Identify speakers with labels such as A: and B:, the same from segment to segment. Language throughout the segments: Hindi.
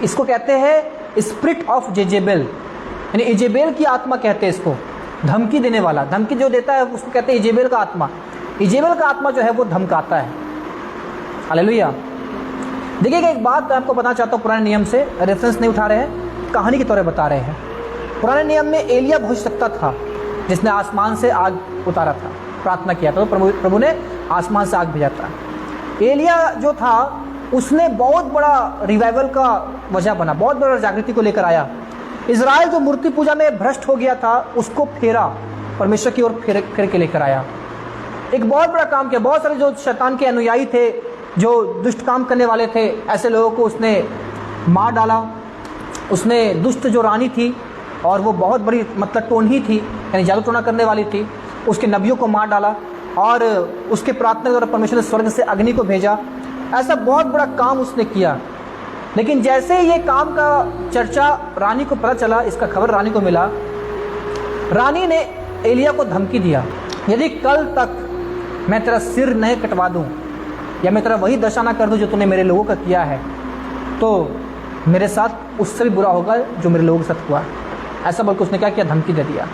A: इसको कहते हैं स्पिरिट ऑफ जेजेबेल, यानी इजेबेल की आत्मा कहते हैं इसको, धमकी देने वाला, धमकी जो देता है उसको कहते हैं इजेबेल का आत्मा। इजेबेल का आत्मा जो है वो धमकाता है। हालेलुया। देखिएगा एक बात मैं आपको बताना चाहता हूँ, पुराने नियम से रेफरेंस नहीं उठा रहे हैं, कहानी के तौर पर बता रहे हैं। पुराने नियम में एलिया भविष्यवक्ता था जिसने आसमान से आग उतारा था, प्रार्थना किया था, तो प्रभु ने आसमान से आग भेजा था। एलिया जो था उसने बहुत बड़ा रिवाइवल का वजह बना, बहुत बड़ा जागृति को लेकर आया। इजराइल जो मूर्ति पूजा में भ्रष्ट हो गया था उसको फेरा, परमेश्वर की ओर फेर के लेकर आया। एक बहुत बड़ा काम किया। बहुत सारे जो शैतान के अनुयायी थे, जो दुष्ट काम करने वाले थे, ऐसे लोगों को उसने मार डाला। उसने दुष्ट जो रानी थी और वो बहुत बड़ी मतलब टोनही थी, यानी जादू टोना करने वाली थी, उसके नबियों को मार डाला और उसके प्रार्थना के द्वारा परमेश्वर ने स्वर्ग से अग्नि को भेजा। ऐसा बहुत बड़ा काम उसने किया। लेकिन जैसे ये काम का चर्चा रानी को पता चला, इसका खबर रानी को मिला, रानी ने एलिया को धमकी दिया, यदि कल तक मैं तेरा सिर नहीं कटवा दूं या मैं तेरा वही दशा ना कर दूं जो तूने मेरे लोगों का किया है, तो मेरे साथ उससे भी बुरा होगा जो मेरे लोगों के साथ हुआ। ऐसा बोलकर उसने क्या किया, धमकी दे दिया।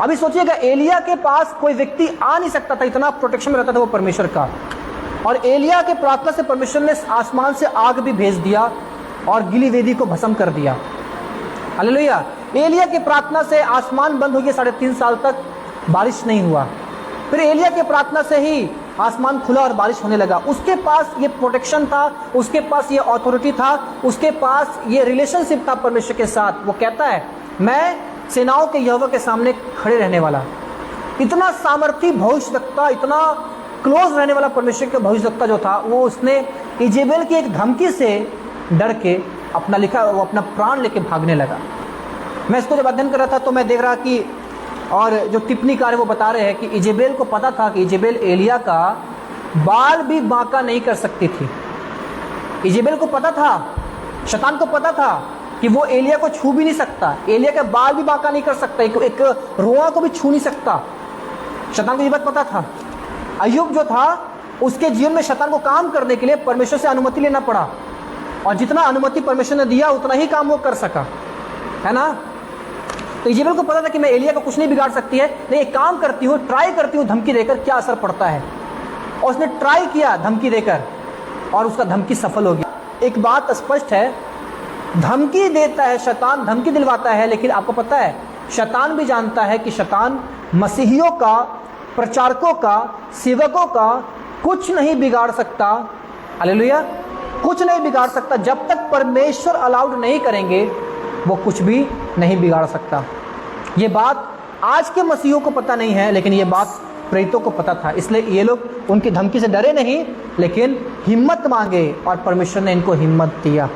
A: अभी सोचिएगा, एलिया के पास कोई व्यक्ति आ नहीं सकता था, इतना प्रोटेक्शन में रहता था वो परमेश्वर का। और एलिया के प्रार्थना से परमेश्वर ने आसमान से आग भी भेज दिया और गिली वेदी को भस्म कर दिया। हालेलुया। एलिया की प्रार्थना से आसमान बंद हो गया, 3.5 साल तक बारिश नहीं हुआ। फिर एलिया के प्रार्थना से ही आसमान खुला और बारिश होने लगा। उसके पास ये प्रोटेक्शन था, उसके पास ये अथॉरिटी था, उसके पास ये रिलेशनशिप था परमेश्वर के साथ। वो कहता है, मैं सेनाओं के यहोवा के सामने खड़े रहने वाला। इतना सामर्थी भविष्यवक्ता, इतना क्लोज रहने वाला परमेश्वर का भविष्यवक्ता जो था, वो उसने इजेबेल की एक धमकी से डर के अपना लिखा, वो अपना प्राण लेके भागने लगा। मैं इसको जब अध्ययन कर रहा था तो मैं देख रहा कि, और जो टिप्पणीकार है वो बता रहे हैं कि इजेबेल को पता था कि इजेबेल एलिया का बाल भी बांका नहीं कर सकती थी। इजेबेल को पता था, शैतान को पता था कि वो एलिया को छू भी नहीं सकता, एलिया का बाल भी बांका नहीं कर सकता, एक रोआ को भी छू नहीं सकता। शैतान को ये बात पता था। अय्यूब जो था, उसके जीवन में शैतान को काम करने के लिए परमेश्वर से अनुमति लेना पड़ा, और जितना अनुमति परमेश्वर ने दिया उतना ही काम वो कर सका, है ना। तो इजेबेल को पता था कि मैं एलिया को कुछ नहीं बिगाड़ सकती है, लेकिन एक काम करती हूँ, ट्राई करती हूँ धमकी देकर क्या असर पड़ता है। और उसने ट्राई किया धमकी देकर और उसका धमकी सफल हो गया। एक बात स्पष्ट है, धमकी देता है शैतान, धमकी दिलवाता है, लेकिन आपको पता है शैतान भी जानता है कि शैतान मसीहियों का, प्रचारकों का, सेवकों का कुछ नहीं बिगाड़ सकता। हालेलुया। कुछ नहीं बिगाड़ सकता। जब तक परमेश्वर अलाउड नहीं करेंगे वो कुछ भी नहीं बिगाड़ सकता। ये बात आज के मसीहियों को पता नहीं है, लेकिन ये बात प्रेरितों को पता था। इसलिए ये लोग उनकी धमकी से डरे नहीं, लेकिन हिम्मत मांगे और परमेश्वर ने इनको हिम्मत दिया।